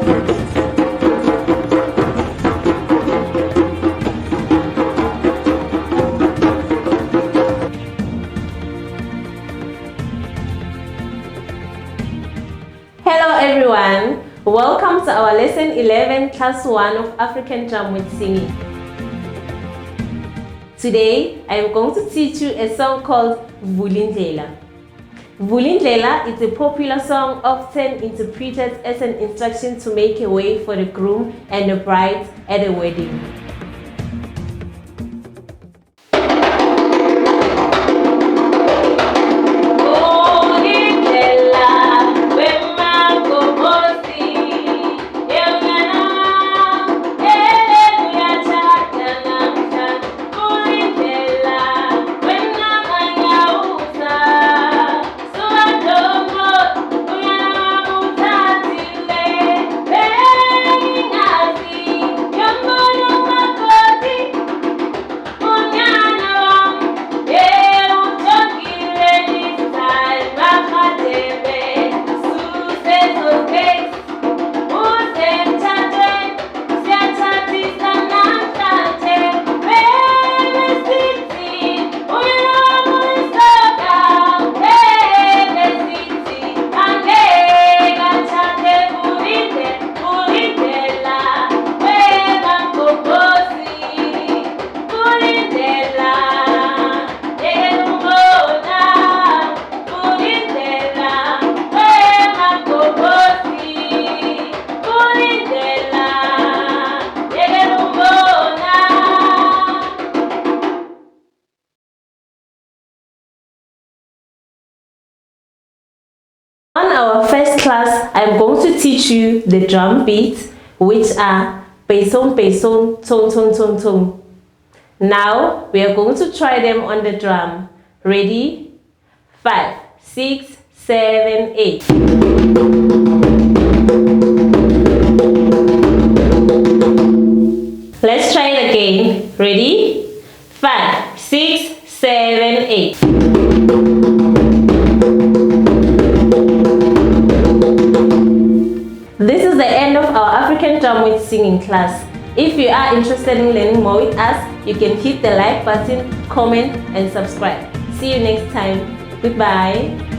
Hello everyone, welcome to our lesson 11 class 1 of African drum with singing. Today I am going to teach you a song called Vulindlela. Vulindlela is a popular song often interpreted as an instruction to make a way for the groom and the bride at a wedding. On our first class, I'm going to teach you the drum beats, which are pesong pesong, tong tong tong tong. Now we are going to try them on the drum. Ready? 5, 6, 7, 8. Let's try it again. Ready? 5, 6, 7, 8. This is the end of our African drum with singing class. If you are interested in learning more with us, you can hit the like button, comment and subscribe. See you next time. Goodbye.